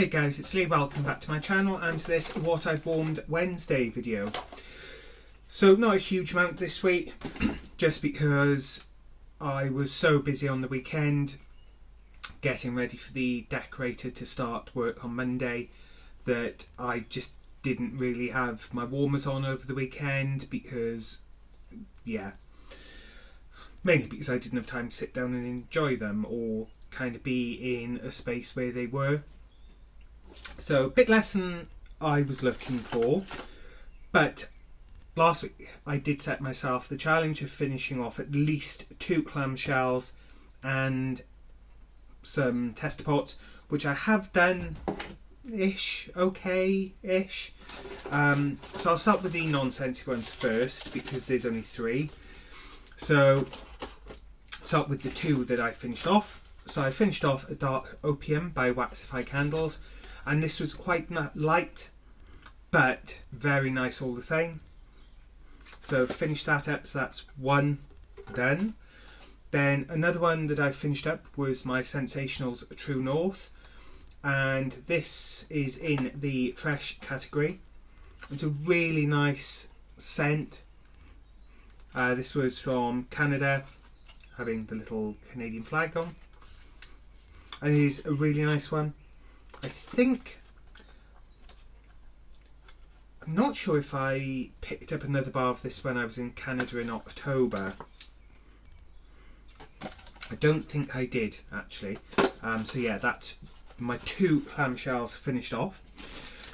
Hey guys, it's Lee, welcome back to my channel and to this What I've Warmed Wednesday video. So not a huge amount this week, just because I was so busy on the weekend getting ready for the decorator to start work on Monday that I just didn't really have my warmers on over the weekend because, mainly because I didn't have time to sit down and enjoy them or kind of be in a space where they were. So a bit less than I was looking for, but last week I did set myself the challenge of finishing off at least 2 clamshells and some tester pots, which I have done okay-ish. So I'll start with the non-scentsy ones first because there's only 3. So start with the 2 that I finished off. So I finished off a Dark Opium by Waxify Candles, and this was quite light but very nice all the same. So finished that up, so that's 1 done. Then another one that I finished up was my Sensationals True North, and this is in the fresh category. It's a really nice scent. This was from Canada, having the little Canadian flag on, and it is a really nice one. I'm not sure if I picked up another bar of this when I was in Canada in October. I don't think I did actually. So yeah, that's my 2 clamshells finished off.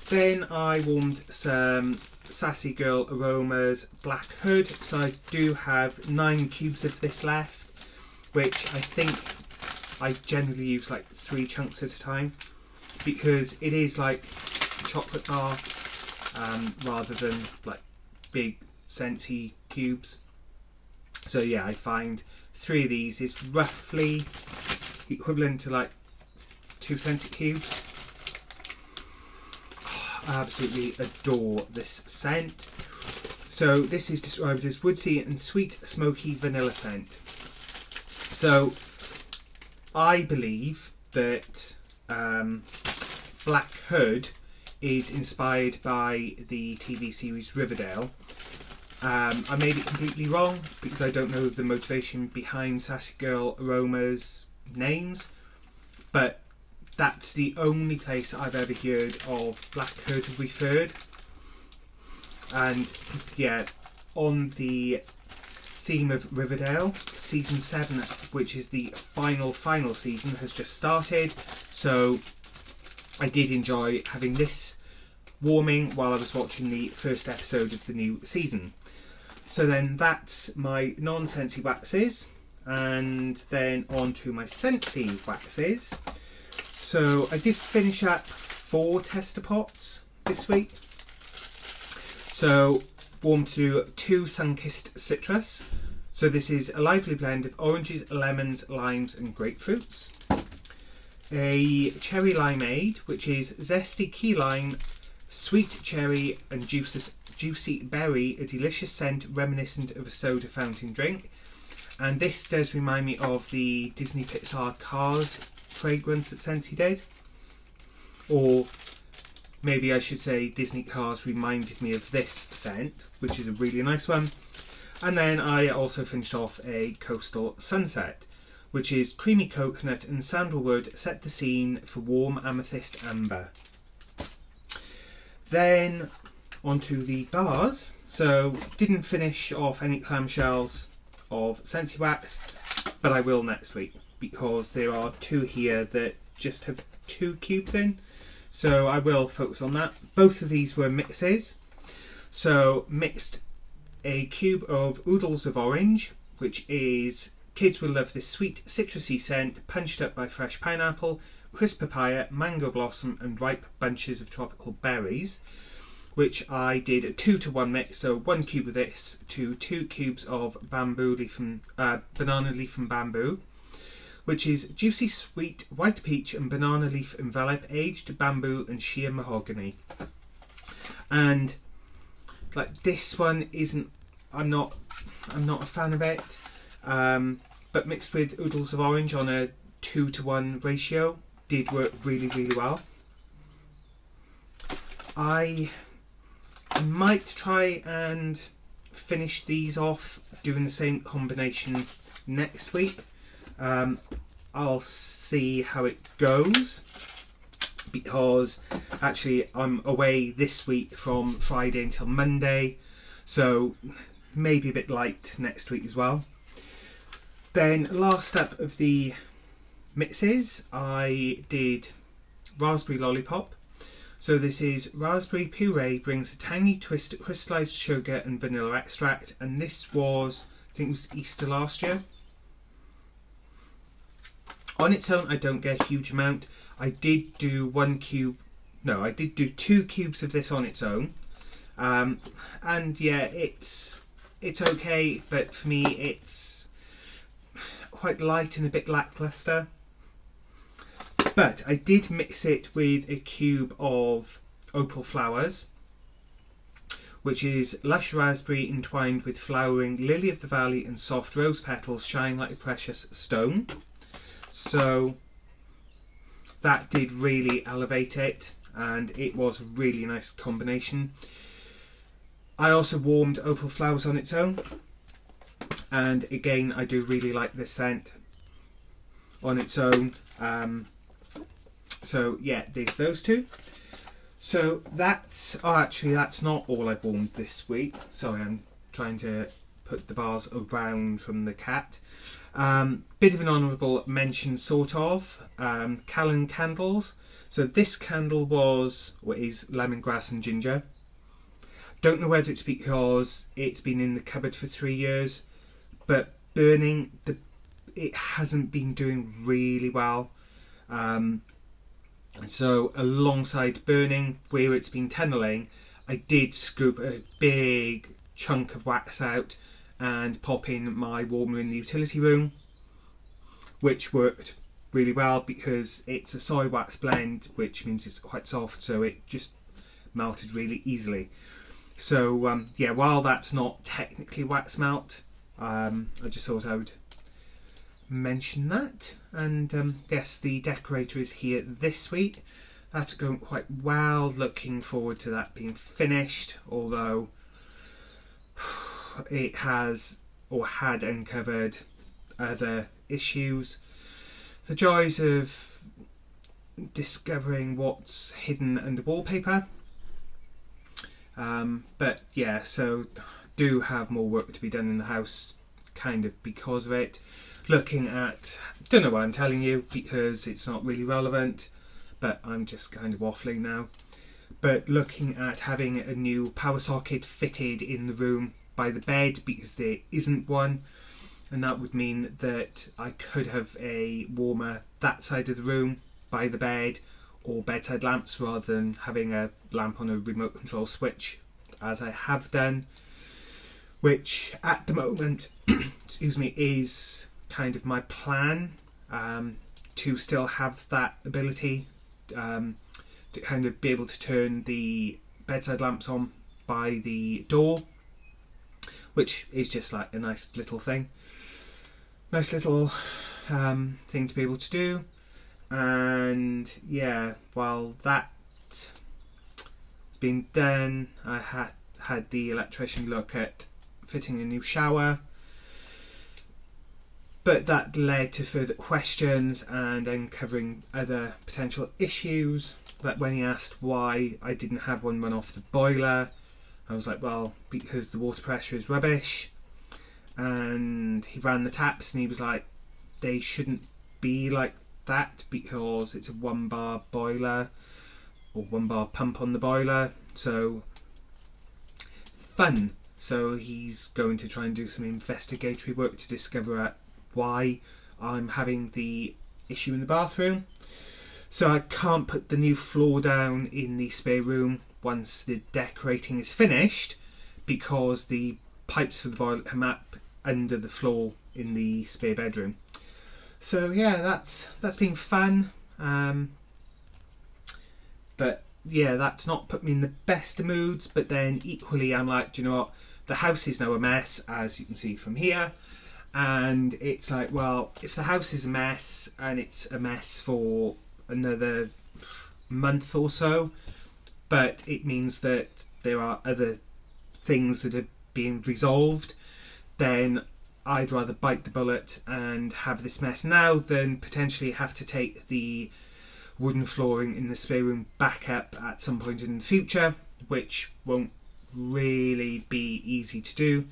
Then I warmed some Sassy Girl Aromas Black Hood. So I do have 9 cubes of this left, which I think I generally use like 3 chunks at a time, because it is like chocolate bar rather than like big scenty cubes. So yeah, I find 3 of these is roughly equivalent to like 2 scenty cubes. I absolutely adore this scent. So this is described as woodsy and sweet smoky vanilla scent. So I believe that Black Hood is inspired by the TV series Riverdale. I may be completely wrong because I don't know the motivation behind Sassy Girl Aroma's names, but that's the only place I've ever heard of Black Hood referred. And yeah, on the theme of Riverdale, season 7, which is the final season, has just started, so I did enjoy having this warming while I was watching the first episode of the new season. So then that's my non-scentsy waxes, and then on to my scentsy waxes. So I did finish up 4 tester pots this week. So warmed to 2 Sunkissed Citrus. So this is a lively blend of oranges, lemons, limes and grapefruits. A Cherry Limeade, which is zesty key lime, sweet cherry and juicy berry, a delicious scent reminiscent of a soda fountain drink. And this does remind me of the Disney Pixar Cars fragrance that Scentsy did. Or maybe I should say Disney Cars reminded me of this scent, which is a really nice one. And then I also finished off a Coastal Sunset, which is creamy coconut and sandalwood set the scene for warm amethyst amber. Then onto the bars. So didn't finish off any clamshells of Scentsy Wax, but I will next week because there are 2 here that just have 2 cubes in. So I will focus on that. Both of these were mixes. So mixed a cube of Oodles of Orange, which is, kids will love this sweet citrusy scent, punched up by fresh pineapple, crisp papaya, mango blossom and ripe bunches of tropical berries, which I did a 2-to-1 mix. So 1 cube of this to 2 cubes of banana leaf and bamboo, which is juicy sweet white peach and banana leaf envelop, aged bamboo and sheer mahogany. And like this one isn't, I'm not a fan of it, but mixed with Oodles of Orange on a 2-to-1 ratio did work really well. I might try and finish these off doing the same combination next week. I'll see how it goes, because actually I'm away this week from Friday until Monday, so maybe a bit light next week as well. Then last up of the mixes, I did Raspberry Lollipop. So this is raspberry puree, brings a tangy twist of crystallized sugar and vanilla extract, and this was, I think it was Easter last year. On its own, I don't get a huge amount. I did do 2 cubes of this on its own. And yeah, it's okay, but for me it's quite light and a bit lackluster. But I did mix it with a cube of Opal Flowers, which is lush raspberry entwined with flowering lily of the valley and soft rose petals shine like a precious stone. So that did really elevate it, and it was a really nice combination. I also warmed Opal Flowers on its own, and again I do really like this scent on its own. So yeah, there's those two. So that's not all I've warmed this week. Sorry, I'm trying to put the bars around from the cat. Bit of an honourable mention, sort of. Callan candles. So this candle is lemongrass and ginger. Don't know whether it's because it's been in the cupboard for 3 years, but burning, it hasn't been doing really well. So alongside burning, where it's been tunnelling, I did scoop a big chunk of wax out and pop in my warmer in the utility room, which worked really well because it's a soy wax blend, which means it's quite soft, so it just melted really easily. So yeah, while that's not technically wax melt, I just thought I would mention that. And yes, the decorator is here this week. That's going quite well. Looking forward to that being finished, although it has or had uncovered other issues. The joys of discovering what's hidden under wallpaper. But yeah, so do have more work to be done in the house, kind of because of it. Looking at, don't know why I'm telling you, because it's not really relevant, but I'm just kind of waffling now. But looking at having a new power socket fitted in the room by the bed, because there isn't one, and that would mean that I could have a warmer that side of the room by the bed, or bedside lamps, rather than having a lamp on a remote control switch, as I have done, which at the moment excuse me, is kind of my plan, to still have that ability, to kind of be able to turn the bedside lamps on by the door, which is just like a nice little thing to be able to do. And yeah, while that's been done, I had the electrician look at fitting a new shower, but that led to further questions and uncovering other potential issues. Like when he asked why I didn't have one run off the boiler, I was like, well, because the water pressure is rubbish. And he ran the taps and he was like, they shouldn't be like that because it's a 1 bar boiler or 1 bar pump on the boiler. So fun. So he's going to try and do some investigatory work to discover why I'm having the issue in the bathroom. So I can't put the new floor down in the spare room once the decorating is finished, because the pipes for the boiler come up under the floor in the spare bedroom. So yeah, that's been fun. But yeah, that's not put me in the best of moods. But then equally, I'm like, do you know what? The house is now a mess, as you can see from here. And it's like, well, if the house is a mess, and it's a mess for another month or so, but it means that there are other things that are being resolved, then I'd rather bite the bullet and have this mess now than potentially have to take the wooden flooring in the spare room back up at some point in the future, which won't really be easy to do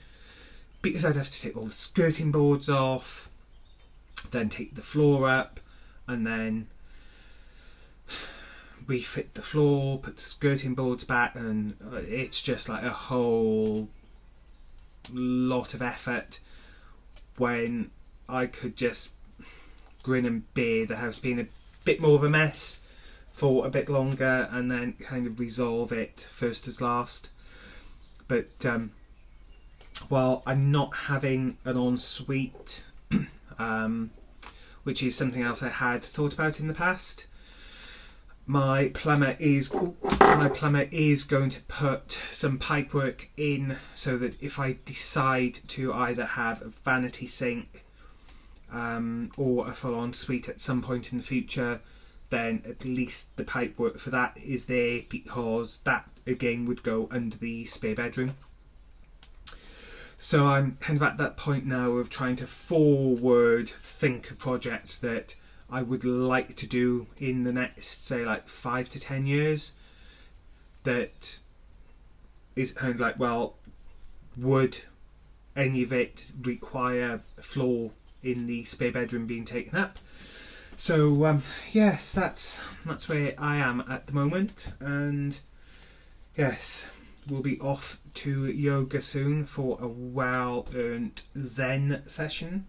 because I'd have to take all the skirting boards off, then take the floor up, and then refit the floor, put the skirting boards back, and it's just like a whole lot of effort when I could just grin and bear the house being a bit more of a mess for a bit longer and then kind of resolve it first as last. But while I'm not having an ensuite, which is something else I had thought about in the past, my plumber is going to put some pipework in so that if I decide to either have a vanity sink or a full ensuite at some point in the future, then at least the pipework for that is there, because that again would go under the spare bedroom. So I'm kind of at that point now of trying to forward think of projects that I would like to do in the next, say, like 5 to 10 years. That is kind of like, well, would any of it require a floor in the spare bedroom being taken up? So yes, that's where I am at the moment, and yes, we'll be off to yoga soon for a well-earned Zen session.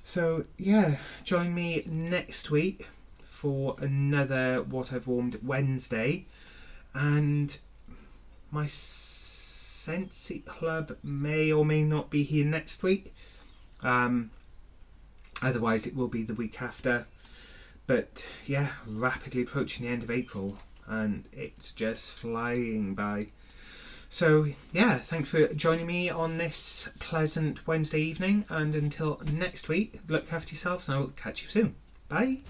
So yeah, join me next week for another What I've Warmed Wednesday, and my Scentsy Club may or may not be here next week. Otherwise it will be the week after. But yeah, rapidly approaching the end of April and it's just flying by. So yeah, thanks for joining me on this pleasant Wednesday evening, and until next week, look after yourselves and I will catch you soon. Bye.